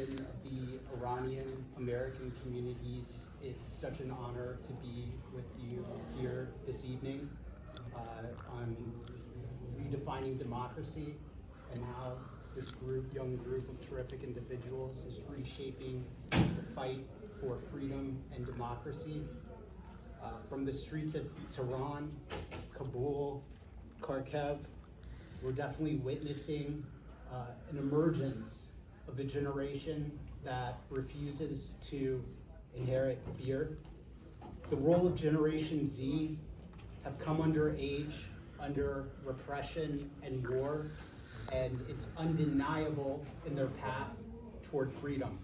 representation of the Iranian American communities, it's such an honor to be with you here this evening on redefining democracy and how this young group of terrific individuals is reshaping the fight for freedom and democracy. From the streets of Tehran, Kabul, Kharkiv, we're definitely witnessing an emergence of a generation that refuses to inherit fear. The role of Generation Z have come under age, under repression and war, and it's undeniable in their path toward freedom.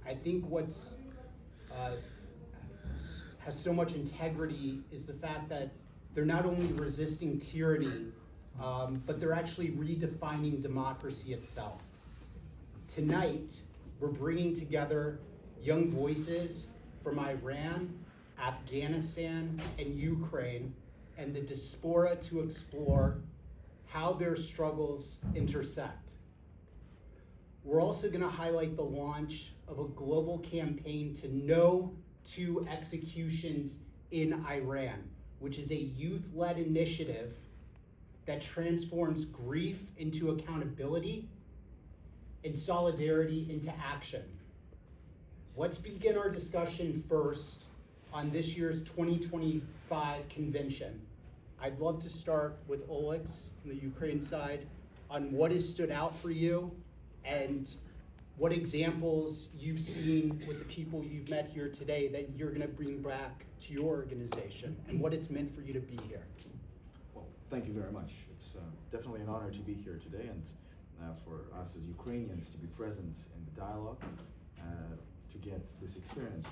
I think what's has so much integrity is the fact that they're not only resisting tyranny, but they're actually redefining democracy itself. Tonight, we're bringing together young voices from Iran, Afghanistan, and Ukraine, and the diaspora to explore how their struggles intersect. We're also going to highlight the launch of a global campaign to No to Executions in Iran, which is a youth-led initiative that transforms grief into accountability and solidarity into action. Let's begin our discussion first on this year's 2025 convention. I'd love to start with Olex from the Ukraine side on what has stood out for you and what examples you've seen with the people you've met here today that you're going to bring back to your organization and what it's meant for you to be here. Well, thank you very much. It's definitely an honor to be here today and for us as Ukrainians to be present in the dialogue to get this experience.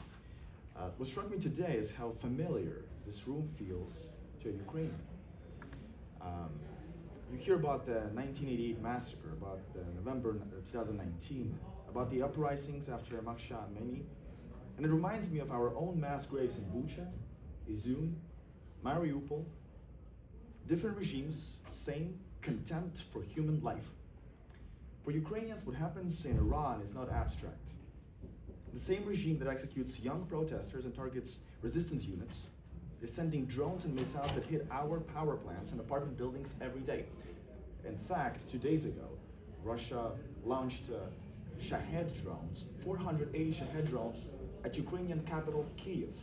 What struck me today is how familiar this room feels to a Ukrainian. You hear about the 1988 massacre, about November 2019, about the uprisings after Maksha Amini, and it reminds me of our own mass graves in Bucha, Izum, Mariupol. Different regimes, same contempt for human life. For Ukrainians, what happens in Iran is not abstract. The same regime that executes young protesters and targets resistance units is sending drones and missiles that hit our power plants and apartment buildings every day. In fact, 2 days ago, Russia launched Shahed drones, 480 Shahed drones at Ukrainian capital Kyiv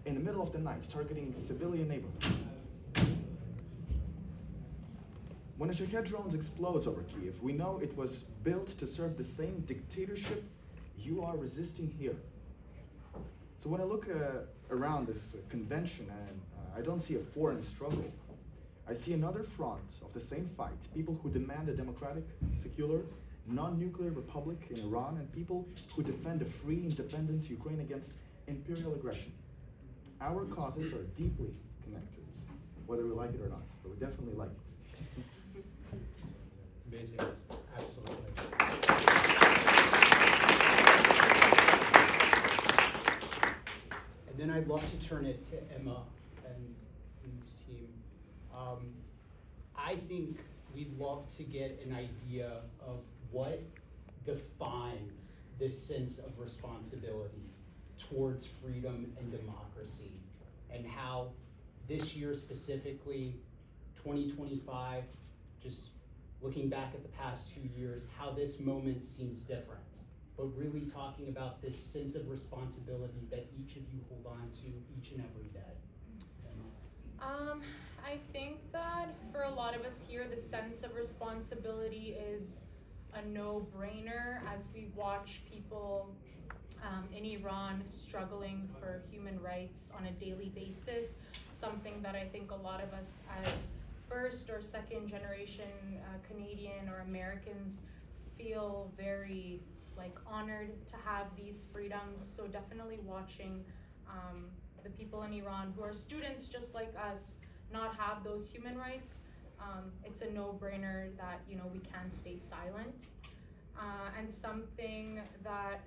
in the middle of the night, targeting civilian neighborhoods. When a Shahed drone explodes over Kyiv, we know it was built to serve the same dictatorship you are resisting here. So when I look around this convention, and I don't see a foreign struggle, I see another front of the same fight, people who demand a democratic, secular, non-nuclear republic in Iran, and people who defend a free, independent Ukraine against imperial aggression. Our causes are deeply connected, whether we like it or not, but we definitely like it. Amazing, absolutely. And then I'd love to turn it to Emma and his team. I think we'd love to get an idea of what defines this sense of responsibility towards freedom and democracy, and how this year specifically, 2025, just looking back at the past 2 years, how this moment seems different, but really talking about this sense of responsibility that each of you hold on to each and every day. I think that for a lot of us here, the sense of responsibility is a no-brainer as we watch people in Iran struggling for human rights on a daily basis, something that I think a lot of us as first or second generation Canadian or Americans feel very honored to have these freedoms. So definitely watching the people in Iran who are students just like us not have those human rights, it's a no-brainer that we can't stay silent. And something that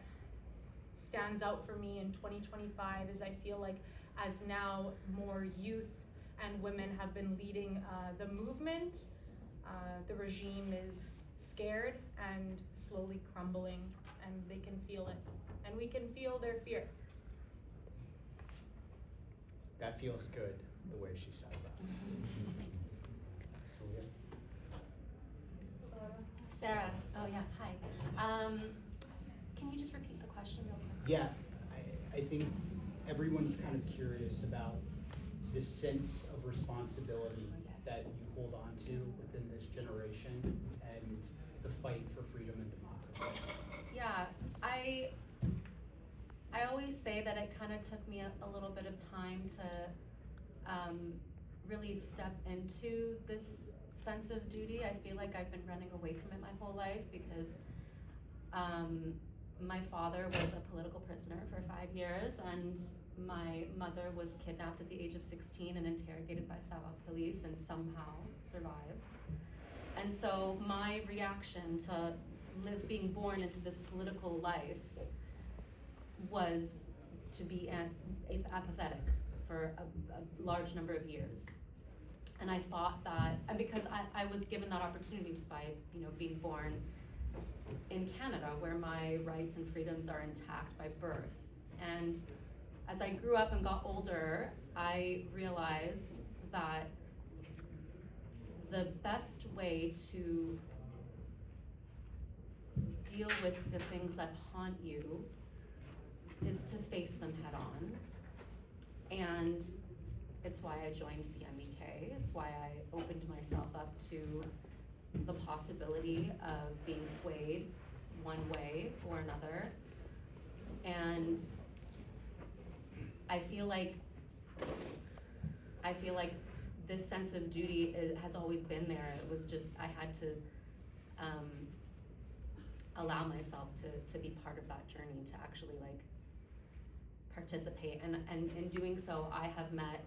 stands out for me in 2025 is I feel like as now more youth and women have been leading the movement, the regime is scared and slowly crumbling, and they can feel it, and we can feel their fear. That feels good, the way she says that. Celia? Sarah, oh yeah, hi. Can you just repeat the question real quick? Yeah, I think everyone's kind of curious about this sense of responsibility that you hold on to within this generation and the fight for freedom and democracy. Yeah, I always say that it kind of took me a little bit of time to really step into this sense of duty. I feel like I've been running away from it my whole life because my father was a political prisoner for 5 years, and my mother was kidnapped at the age of 16 and interrogated by Sarawak police and somehow survived. And so my reaction to being born into this political life was to be apathetic for a large number of years. And I thought that, and because I was given that opportunity just by, being born in Canada, where my rights and freedoms are intact by birth. And as I grew up and got older, I realized that the best way to deal with the things that haunt you is to face them head on. And it's why I joined the MEK. It's why I opened myself up to the possibility of being swayed one way or another. And I feel like this sense of duty has always been there. It was just, I had to allow myself to be part of that journey, to actually participate. And in doing so, I have met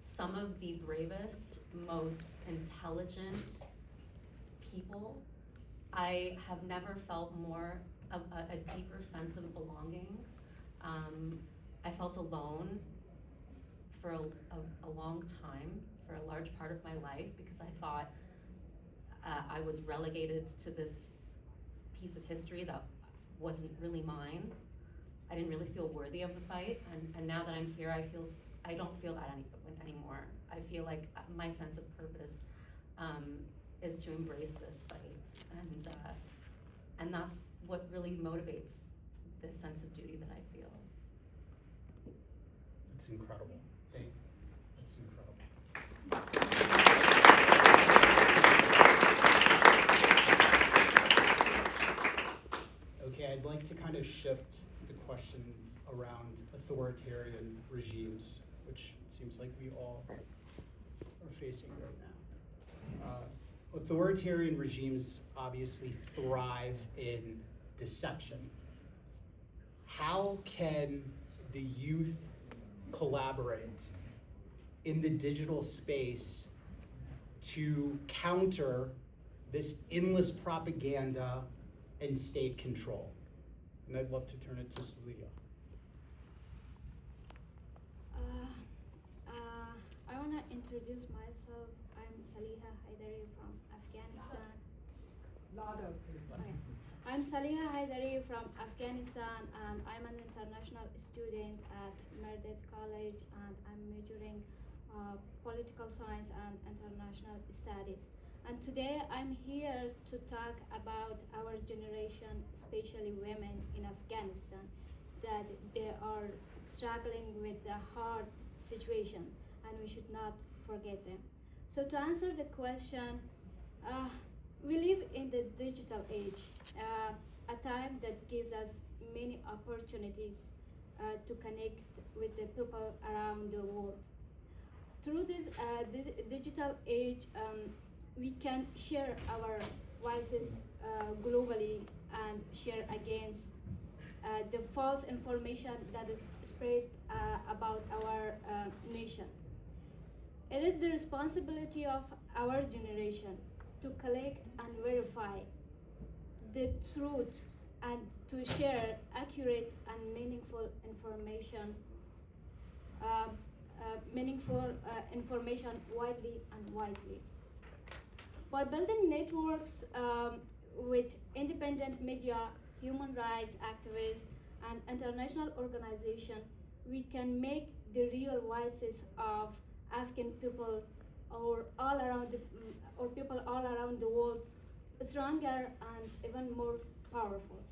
some of the bravest, most intelligent people. I have never felt more of a deeper sense of belonging. I felt alone for a long time, for a large part of my life, because I thought I was relegated to this piece of history that wasn't really mine. I didn't really feel worthy of the fight, and now that I'm here, I don't feel that anymore. I feel like my sense of purpose is to embrace this fight, and that's what really motivates this sense of duty that I feel. It's incredible. It's incredible. Okay, I'd like to kind of shift the question around authoritarian regimes, which it seems like we all are facing right now. Authoritarian regimes obviously thrive in deception. How can the youth collaborate in the digital space to counter this endless propaganda and state control? And I'd love to turn it to Celia. I want to introduce myself. I'm Saliha Haidari from Afghanistan. Okay. I'm Saliha Haidari from Afghanistan, and I'm an international student at Meredith College, and I'm majoring political science and international studies. And today I'm here to talk about our generation, especially women in Afghanistan, that they are struggling with a hard situation, and we should not forget them. So to answer the question, we live in the digital age, a time that gives us many opportunities to connect with the people around the world. Through this digital age, we can share our voices globally and share against the false information that is spread about our nation. It is the responsibility of our generation to collect and verify the truth and to share accurate and meaningful information widely and wisely. By building networks, with independent media, human rights activists, and international organizations, we can make the real voices of Afghan people or people all around the world stronger and even more powerful.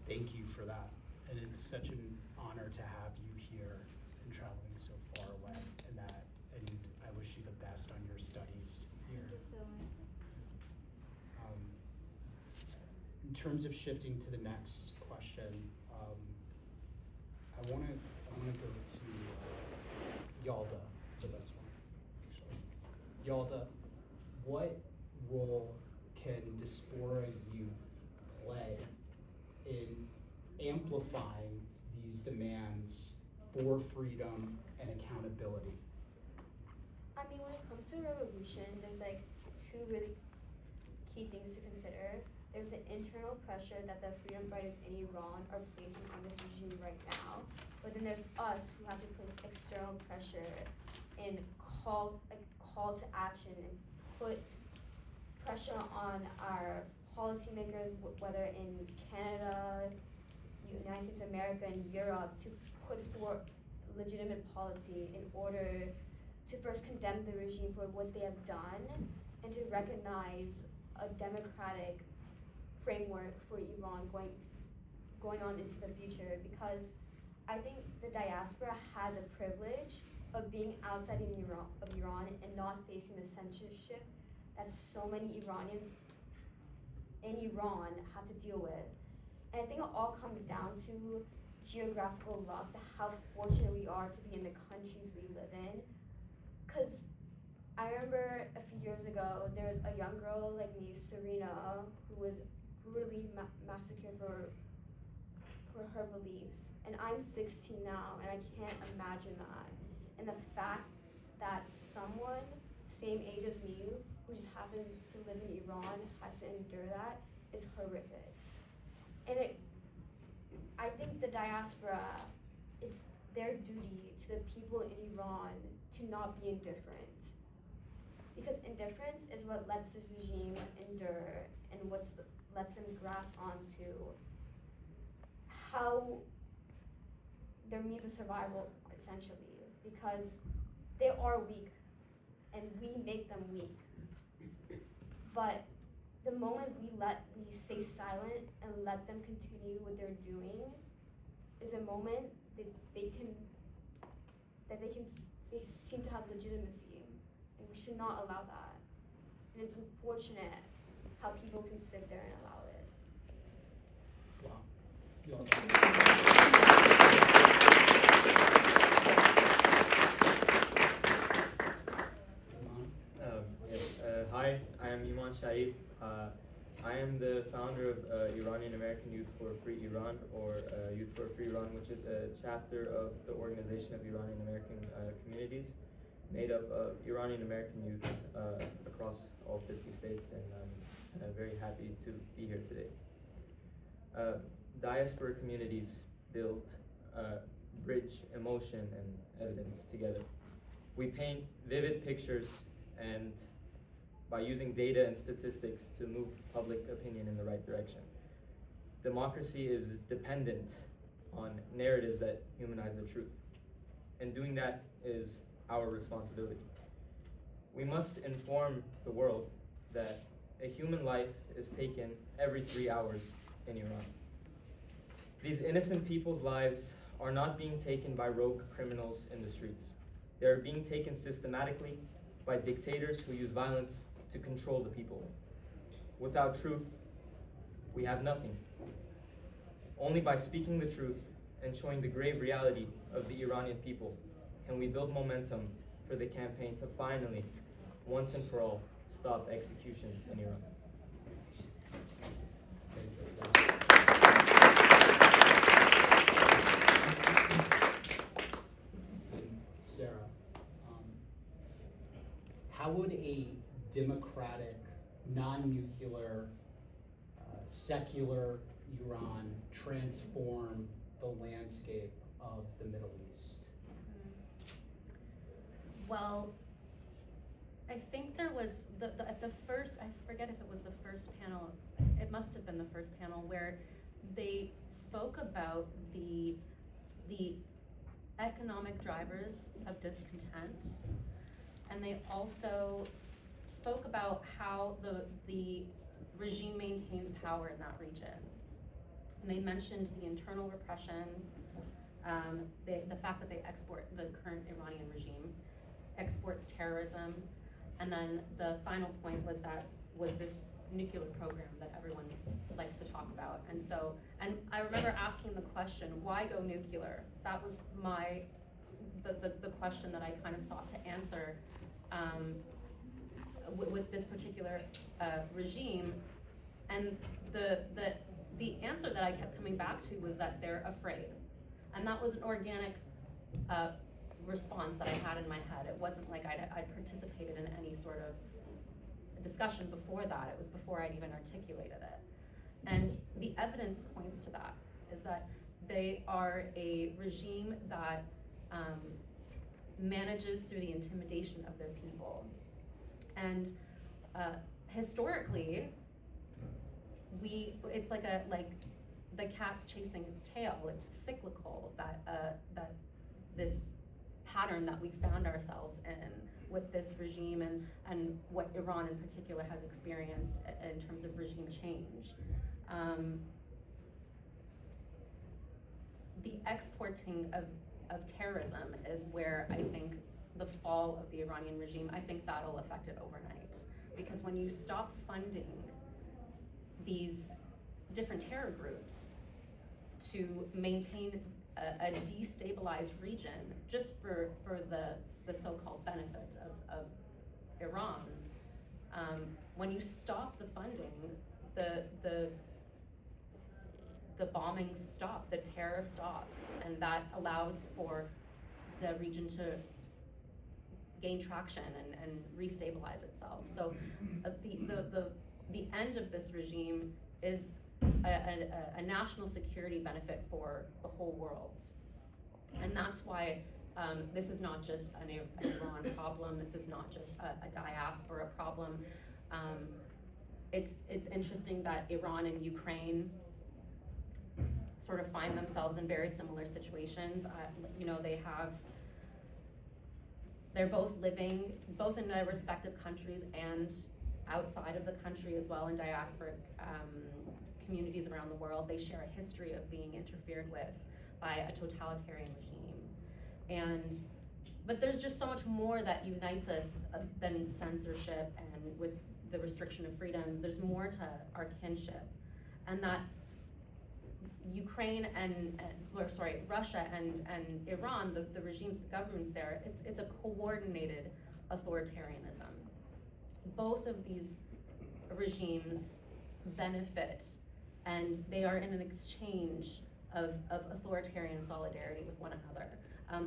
Thank you for that. And it's such an honor to have you here and traveling so far away and I wish you the best on your studies here. Thank you so much. In terms of shifting to the next question, I wanna go to Yalda for this one, actually. Yalda, what role can diaspora youth play in amplifying these demands for freedom and accountability? I mean, when it comes to a revolution, there's like two really key things to consider. There's the internal pressure that the freedom fighters in Iran are placing on this regime right now, but then there's us who have to place external pressure and call to action and put pressure on our policymakers, whether in Canada, United States of America, and Europe, to put forth legitimate policy in order to first condemn the regime for what they have done and to recognize a democratic framework for Iran going on into the future, because I think the diaspora has a privilege of being outside of Iran and not facing the censorship that so many Iranians in Iran have to deal with. And I think it all comes down to geographical luck, how fortunate we are to be in the countries we live in. Because I remember a few years ago, there was a young girl like me, Serena, who was brutally massacred for her beliefs. And I'm 16 now, and I can't imagine that. And the fact that someone same age as me, who just happens to live in Iran, has to endure that is horrific. And I think the diaspora, it's their duty to the people in Iran to not be indifferent. Because indifference is what lets this regime endure and lets them grasp onto how their means of survival, essentially, because they are weak and we make them weak. But the moment we stay silent and let them continue what they're doing is a moment that they seem to have legitimacy, and we should not allow that. And it's unfortunate how people can sit there and allow it. Wow. Hi, I am Iman Shaib. I am the founder of Iranian American Youth for Free Iran, or Youth for Free Iran, which is a chapter of the Organization of Iranian American Communities, made up of Iranian American youth across all 50 states, and I'm very happy to be here today. Diaspora communities build, bridge emotion and evidence together. We paint vivid pictures and by using data and statistics to move public opinion in the right direction. Democracy is dependent on narratives that humanize the truth, and doing that is our responsibility. We must inform the world that a human life is taken every 3 hours in Iran. These innocent people's lives are not being taken by rogue criminals in the streets. They are being taken systematically by dictators who use violence to control the people. Without truth, we have nothing. Only by speaking the truth and showing the grave reality of the Iranian people can we build momentum for the campaign to finally, once and for all, stop executions in Iran. Sarah, how would a democratic, non-nuclear, secular Iran transform the landscape of the Middle East? Well, I think there was at the first, I forget if it was the first panel, it must have been the first panel, where they spoke about the economic drivers of discontent, and they also spoke about how the regime maintains power in that region. And they mentioned the internal repression, the fact that the current Iranian regime exports terrorism, and then the final point was this nuclear program that everyone likes to talk about. And so, and I remember asking the question, why go nuclear? That was the question that I kind of sought to answer with this particular regime. And the answer that I kept coming back to was that they're afraid. And that was an organic response that I had in my head. It wasn't like I'd participated in any sort of discussion before that. It was before I'd even articulated it. And the evidence points to that, is that they are a regime that manages through the intimidation of their people. And historically, it's like the cat's chasing its tail. It's cyclical, that this pattern that we found ourselves in with this regime and what Iran in particular has experienced in terms of regime change. The exporting of terrorism is where I think the fall of the Iranian regime, I think that'll affect it overnight. Because when you stop funding these different terror groups to maintain a destabilized region just for the so-called benefit of Iran, when you stop the funding, the bombings stop, the terror stops, and that allows for the region to gain traction and restabilize itself. So the end of this regime is a national security benefit for the whole world. And that's why this is not just an Iran problem, this is not just a diaspora problem. It's interesting that Iran and Ukraine sort of find themselves in very similar situations. They're both living, both in their respective countries and outside of the country as well, in diasporic communities around the world. They share a history of being interfered with by a totalitarian regime. But there's just so much more that unites us than censorship and with the restriction of freedoms. There's more to our kinship. And that Ukraine Russia and Iran, the regimes, the governments there, it's a coordinated authoritarianism. Both of these regimes benefit, and they are in an exchange of authoritarian solidarity with one another.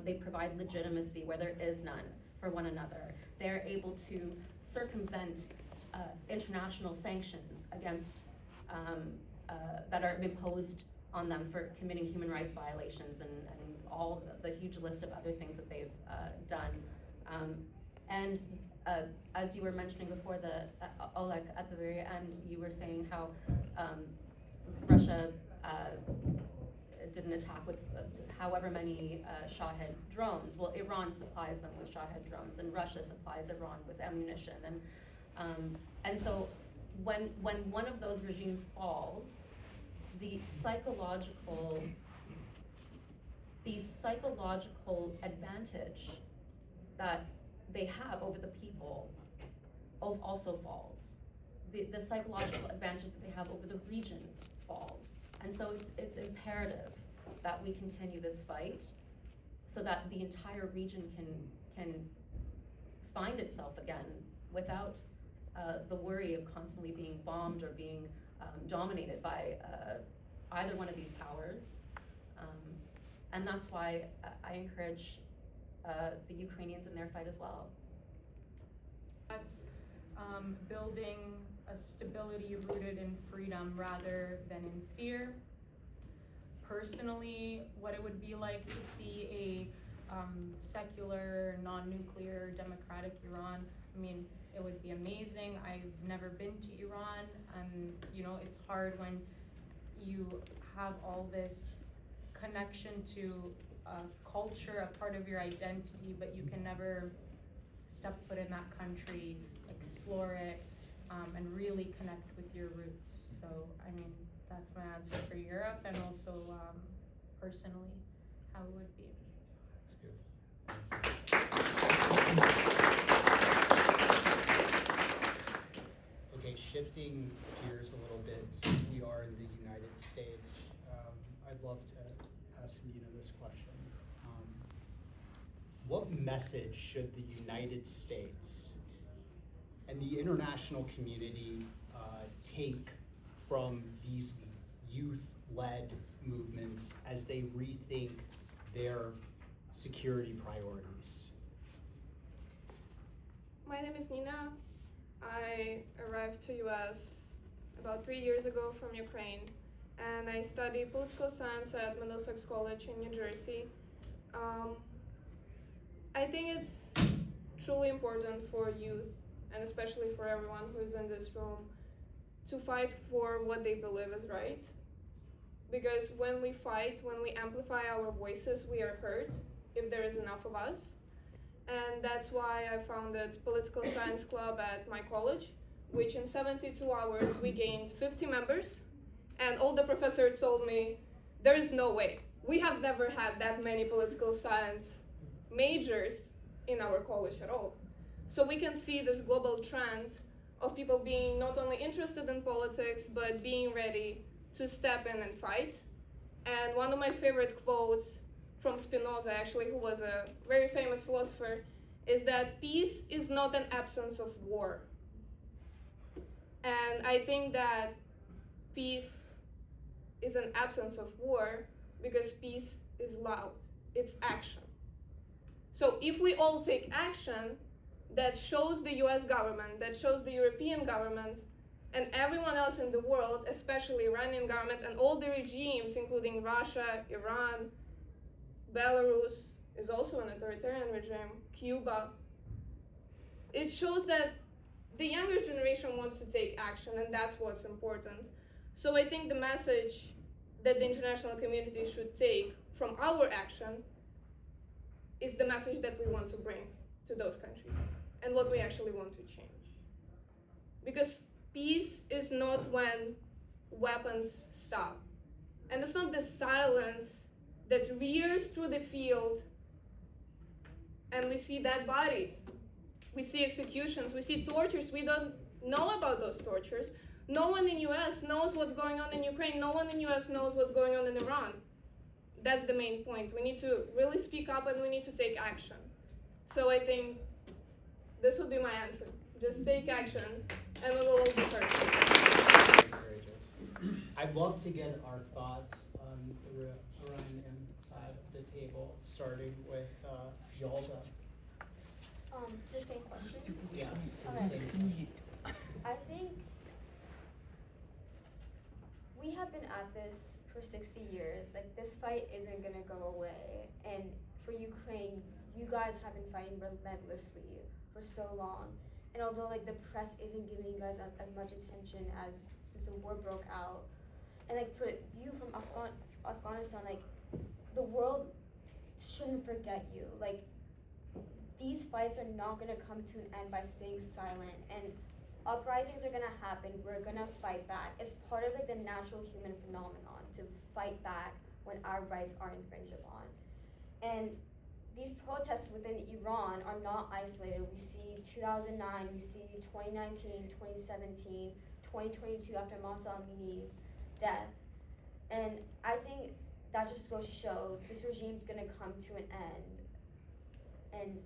They provide legitimacy where there is none for one another. They're able to circumvent international sanctions against that are imposed on them for committing human rights violations and all the huge list of other things that they've done. As you were mentioning before, Oleg, at the very end, you were saying how Russia did an attack with however many Shahed drones. Well, Iran supplies them with Shahed drones, and Russia supplies Iran with ammunition. And so when one of those regimes falls, the psychological advantage that they have over the people also falls. The psychological advantage that they have over the region falls. And so it's imperative that we continue this fight so that the entire region can find itself again without the worry of constantly being bombed or being dominated by either one of these powers. And that's why I encourage the Ukrainians in their fight as well. That's building a stability rooted in freedom rather than in fear. Personally, what it would be like to see secular, non-nuclear, democratic Iran. I mean, it would be amazing. I've never been to Iran, and you know, it's hard when you have all this connection to a culture, a part of your identity, but you can never step foot in that country, explore it, and really connect with your roots. So, I mean, that's my answer for Europe, and also personally, how it would be. Okay, shifting gears a little bit, since we are in the United States, I'd love to ask Nina this question. What message should the United States and the international community take from these youth-led movements as they rethink their security priorities? My name is Nina. I arrived to US about 3 years ago from Ukraine, and I study political science at Middlesex College in New Jersey. I think it's truly important for youth, and especially for everyone who's in this room, to fight for what they believe is right. Because when we fight, when we amplify our voices, we are heard, if there is enough of us. And that's why I founded Political Science Club at my college, which in 72 hours we gained 50 members, and all the professors told me, there is no way. We have never had that many political science majors in our college at all. So we can see this global trend of people being not only interested in politics, but being ready to step in and fight. And one of my favorite quotes from Spinoza, actually, who was a very famous philosopher, is that peace is not an absence of war. And I think that peace is an absence of war because peace is loud, it's action. So if we all take action that shows the US government, that shows the European government, and everyone else in the world, especially Iranian government and all the regimes, including Russia, Iran, Belarus is also an authoritarian regime, Cuba. It shows that the younger generation wants to take action, and that's what's important. So I think the message that the international community should take from our action is the message that we want to bring to those countries and what we actually want to change. Because peace is not when weapons stop. And it's not the silence that rears through the field and we see dead bodies. We see executions, we see tortures. We don't know about those tortures. No one in US knows what's going on in Ukraine. No one in US knows what's going on in Iran. That's the main point. We need to really speak up and we need to take action. So I think this would be my answer. Just take action and we will all be heard. I'd love to get our thoughts on the Iranian side of the table, starting with Yalda. To the same question? Yeah, to the Okay. same question. I think we have been at this for 60 years. Like, this fight isn't gonna go away. And for Ukraine, you guys have been fighting relentlessly for so long. And although like the press isn't giving you guys as much attention as since the war broke out, and like for you from Afghanistan, like the world shouldn't forget you. Like, these fights are not gonna come to an end by staying silent, and uprisings are gonna happen. We're gonna fight back. It's part of like the natural human phenomenon to fight back when our rights are infringed upon. And these protests within Iran are not isolated. We see 2009, we see 2019, 2017, 2022 after Mahsa Amini's death. And I think that just goes to show this regime's gonna come to an end. And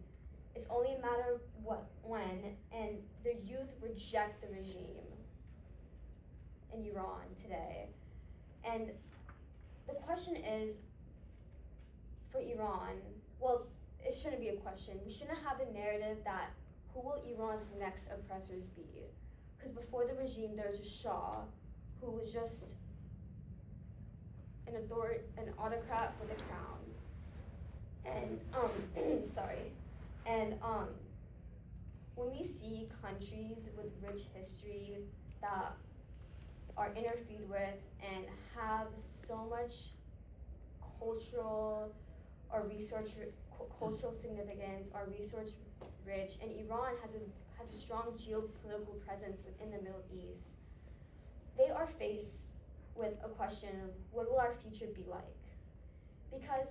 it's only a matter of when, and the youth reject the regime in Iran today. And the question is, for Iran, well, it shouldn't be a question. We shouldn't have the narrative that who will Iran's next oppressors be? Because before the regime, there was a Shah who was just an autocrat with a crown. And sorry. And when we see countries with rich history that are interfered with and have so much cultural or cultural significance or resource rich, and Iran has a strong geopolitical presence within the Middle East, they are faced with a question of what will our future be like? Because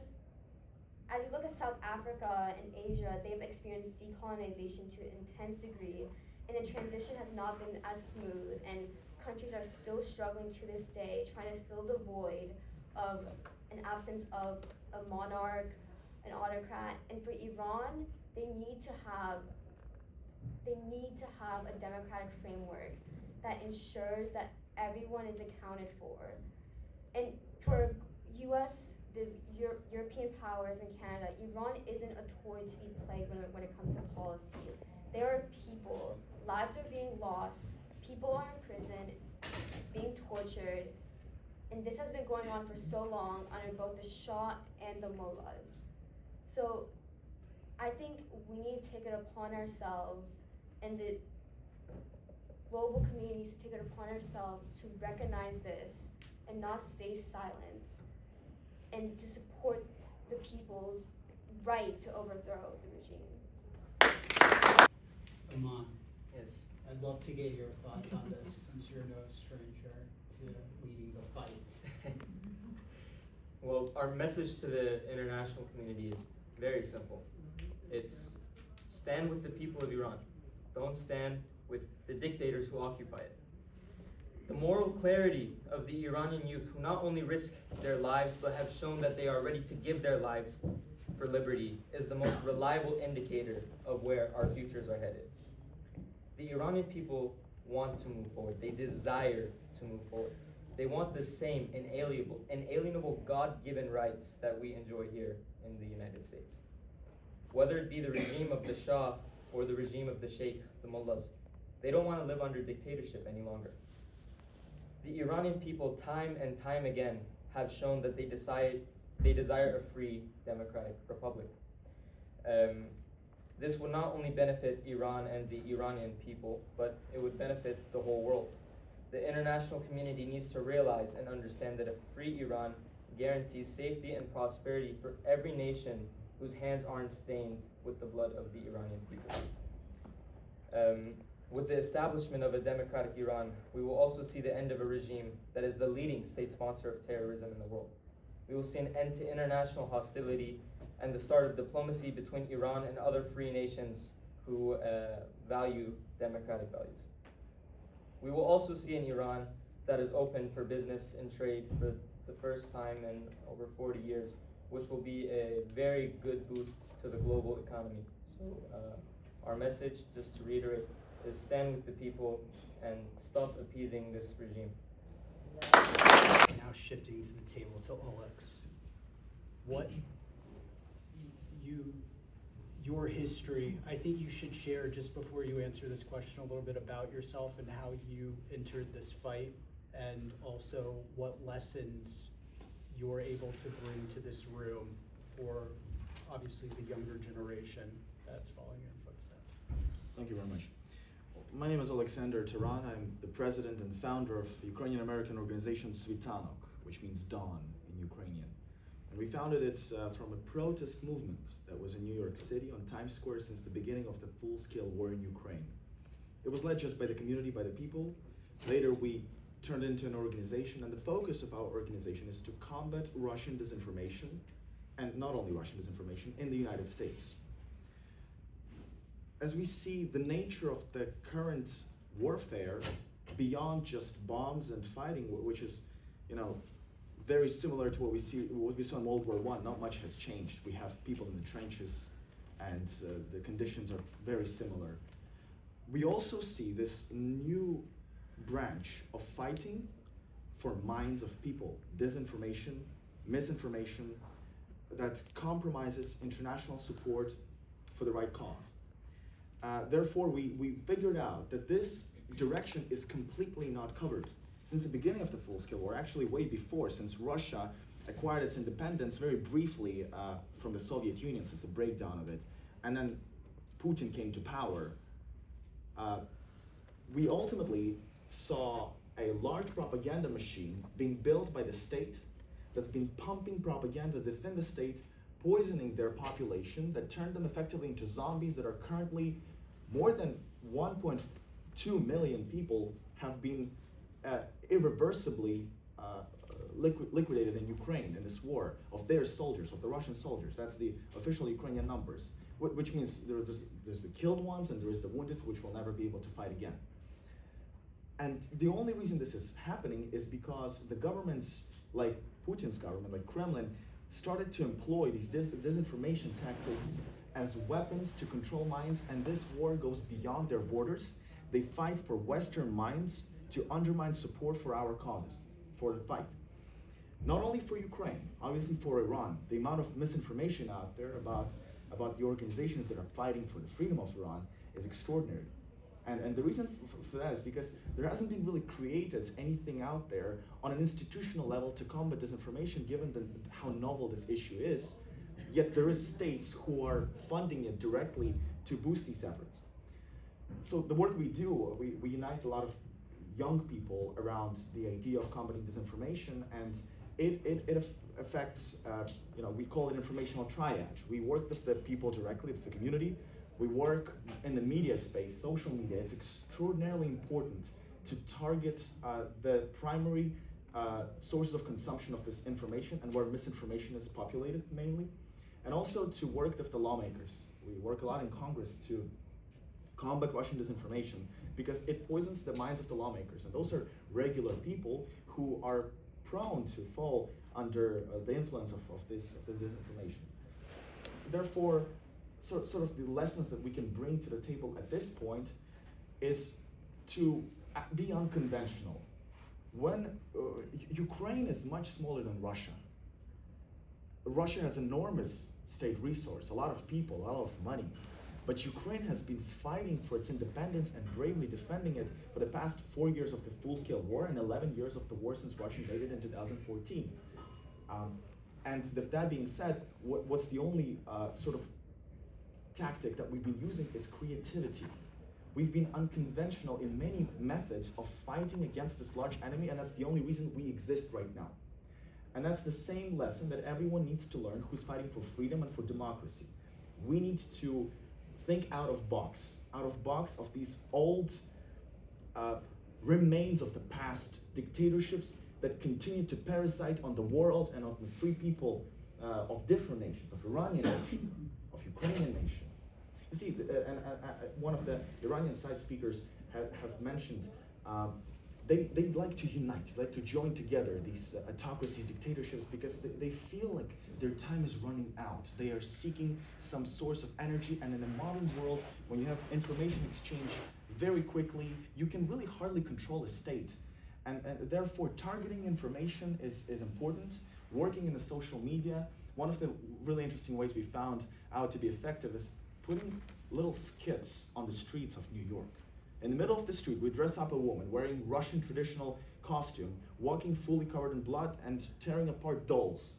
as you look at South Africa and Asia, they've experienced decolonization to an intense degree, and the transition has not been as smooth, and countries are still struggling to this day, trying to fill the void of an absence of a monarch, an autocrat. And for Iran, they need to have a democratic framework that ensures that everyone is accounted for. And for US, the European powers and Canada, Iran isn't a toy to be played when it comes to policy. There are people, lives are being lost, people are in prison, being tortured, and this has been going on for so long under both the Shah and the mullahs. So I think we need to take it upon ourselves, and the global communities to take it upon ourselves to recognize this and not stay silent, and to support the people's right to overthrow the regime. Aman, Yes. I'd love to get your thoughts on this since you're no stranger to leading the fight. Well, our message to the international community is very simple. It's stand with the people of Iran. Don't stand with the dictators who occupy it. The moral clarity of the Iranian youth, who not only risk their lives but have shown that they are ready to give their lives for liberty, is the most reliable indicator of where our futures are headed. The Iranian people want to move forward. They desire to move forward. They want the same inalienable God-given rights that we enjoy here in the United States. Whether it be the regime of the Shah or the regime of the Sheikh, the mullahs, they don't want to live under dictatorship any longer. The Iranian people, time and time again, have shown that they desire a free, democratic republic. This would not only benefit Iran and the Iranian people, but it would benefit the whole world. The international community needs to realize and understand that a free Iran guarantees safety and prosperity for every nation whose hands aren't stained with the blood of the Iranian people. With the establishment of a democratic Iran, we will also see the end of a regime that is the leading state sponsor of terrorism in the world. We will see an end to international hostility and the start of diplomacy between Iran and other free nations who value democratic values. We will also see an Iran that is open for business and trade for the first time in over 40 years, which will be a very good boost to the global economy. So our message, just to reiterate, is stand with the people and stop appeasing this regime. Now shifting to the table to Alex. What your history, I think you should share just before you answer this question a little bit about yourself and how you entered this fight, and also what lessons you're able to bring to this room for obviously the younger generation that's following your footsteps. Thank you very much. My name is Alexander Taran. I'm the president and founder of the Ukrainian American organization Svitanok, which means dawn in Ukrainian. And we founded it from a protest movement that was in New York City on Times Square since the beginning of the full-scale war in Ukraine. It was led just by the community, by the people. Later we turned into an organization, and the focus of our organization is to combat Russian disinformation, and not only Russian disinformation, in the United States. As we see the nature of the current warfare beyond just bombs and fighting, which is, very similar to what we saw in World War I, not much has changed. We have people in the trenches, and the conditions are very similar. We also see this new branch of fighting for minds of people, disinformation, misinformation, that compromises international support for the right cause. Therefore, we figured out that this direction is completely not covered. Since the beginning of the full-scale war, actually way before, since Russia acquired its independence very briefly from the Soviet Union, since the breakdown of it, and then Putin came to power, we ultimately saw a large propaganda machine being built by the state that's been pumping propaganda within the state, poisoning their population, that turned them effectively into zombies that are currently more than 1.2 million people have been irreversibly liquidated in Ukraine in this war of their soldiers, of the Russian soldiers. That's the official Ukrainian numbers, which means there's the killed ones and there is the wounded, which will never be able to fight again. And the only reason this is happening is because the governments, like Putin's government, like Kremlin, started to employ these disinformation tactics as weapons to control minds, and this war goes beyond their borders. They fight for Western minds to undermine support for our causes, for the fight. Not only for Ukraine, obviously for Iran. The amount of misinformation out there about the organizations that are fighting for the freedom of Iran is extraordinary. And the reason for that is because there hasn't been really created anything out there on an institutional level to combat disinformation, given how novel this issue is. Yet there is states who are funding it directly to boost these efforts. So the work we do, we unite a lot of young people around the idea of combating disinformation, and it affects, we call it informational triage. We work with the people directly, with the community. We work in the media space, social media. It's extraordinarily important to target the primary sources of consumption of this information and where misinformation is populated mainly. And also to work with the lawmakers. We work a lot in Congress to combat Russian disinformation because it poisons the minds of the lawmakers. And those are regular people who are prone to fall under the influence of this disinformation. Therefore, sort of the lessons that we can bring to the table at this point is to be unconventional. When Ukraine is much smaller than Russia. Russia has enormous state resource, a lot of people, a lot of money. But Ukraine has been fighting for its independence and bravely defending it for the past 4 years of the full-scale war and 11 years of the war since Russia invaded in 2014. And with that being said, what's the only sort of tactic that we've been using is creativity. We've been unconventional in many methods of fighting against this large enemy, and that's the only reason we exist right now. And that's the same lesson that everyone needs to learn who's fighting for freedom and for democracy. We need to think out of box of these old remains of the past dictatorships that continue to parasite on the world and on the free people of different nations, of Iranian nation, of Ukrainian nation. You see, one of the Iranian side speakers have mentioned they'd like to unite, like to join together these autocracies, dictatorships, because they feel like their time is running out. They are seeking some source of energy, and in the modern world, when you have information exchange very quickly, you can really hardly control a state. And therefore, targeting information is important. Working in the social media, one of the really interesting ways we found out to be effective is putting little skits on the streets of New York. In the middle of the street, we dress up a woman wearing Russian traditional costume, walking fully covered in blood and tearing apart dolls.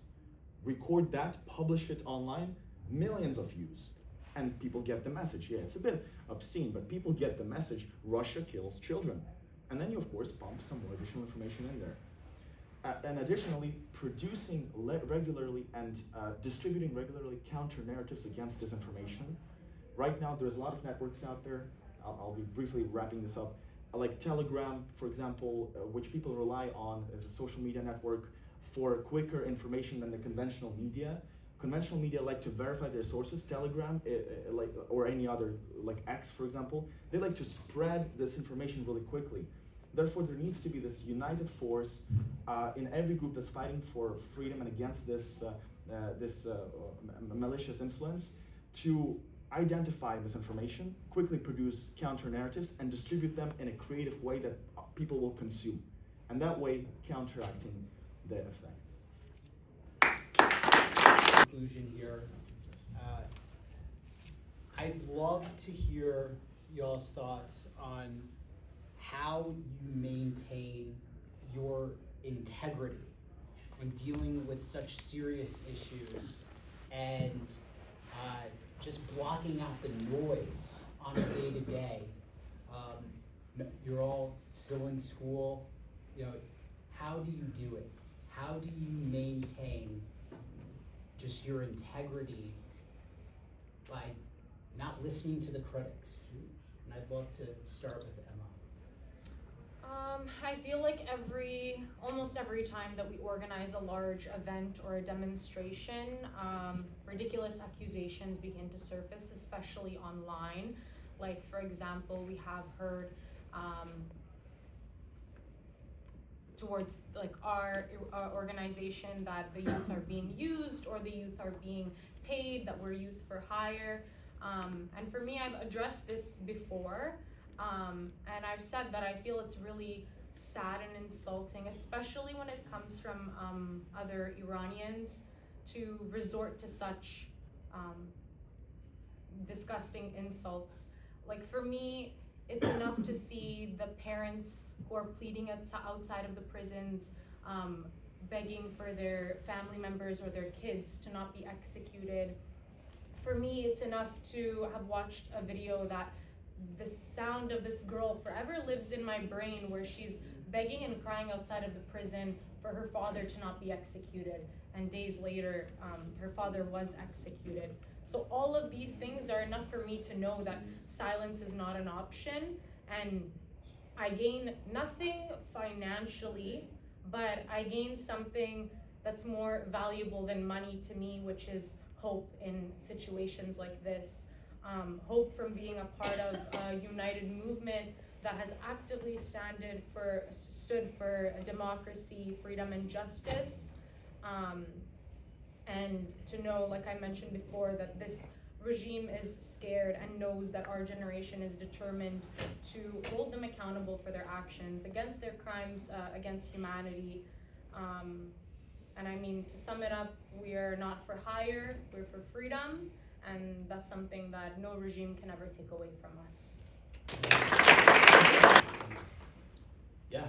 Record that, publish it online, millions of views. And people get the message. Yeah, it's a bit obscene, but people get the message, Russia kills children. And then you, of course, pump some more additional information in there. And additionally, producing regularly and distributing regularly counter narratives against disinformation. Right now, there's a lot of networks out there. I'll be briefly wrapping this up. Like Telegram, for example, which people rely on as a social media network for quicker information than the conventional media. Conventional media like to verify their sources. Telegram, or any other, like X, for example, they like to spread this information really quickly. Therefore, there needs to be this united force in every group that's fighting for freedom and against this malicious influence to identify misinformation, quickly produce counter-narratives, and distribute them in a creative way that people will consume. And that way, counteracting the effect. Conclusion here. I'd love to hear y'all's thoughts on how you maintain your integrity when dealing with such serious issues and just blocking out the noise on a day-to-day. You're all still in school, you know, how do you do it? How do you maintain just your integrity by not listening to the critics? And I'd love to start with Emma. I feel like almost every time that we organize a large event or a demonstration, ridiculous accusations begin to surface, especially online. Like, for example, we have heard towards like our organization that the youth are being used or the youth are being paid, that we're youth for hire. And for me, I've addressed this before, and I've said that I feel it's really sad and insulting, especially when it comes from other Iranians, to resort to such disgusting insults. Like, for me, it's enough to see the parents who are pleading outside of the prisons, begging for their family members or their kids to not be executed. For me, it's enough to have watched a video that the sound of this girl forever lives in my brain, where she's begging and crying outside of the prison for her father to not be executed. And days later, her father was executed. So all of these things are enough for me to know that silence is not an option, and I gain nothing financially, but I gain something that's more valuable than money to me, which is hope in situations like this. Hope from being a part of a united movement that has actively stood for democracy, freedom, and justice. And to know, like I mentioned before, that this regime is scared and knows that our generation is determined to hold them accountable for their actions, against their crimes, against humanity. And I mean, to sum it up, we are not for hire, we're for freedom, and that's something that no regime can ever take away from us. Yeah,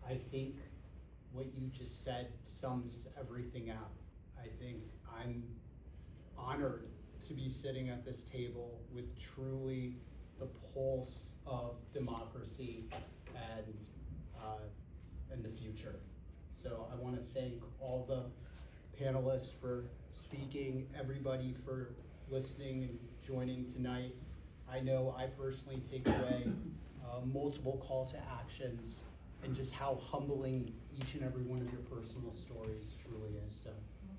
I think what you just said sums everything up. I think I'm honored to be sitting at this table with truly the pulse of democracy and the future. So I want to thank all the panelists for speaking, everybody for listening and joining tonight. I know I personally take away multiple call to actions and just how humbling each and every one of your personal stories truly is. So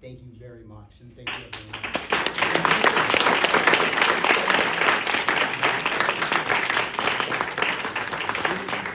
thank you very much, and thank you everyone.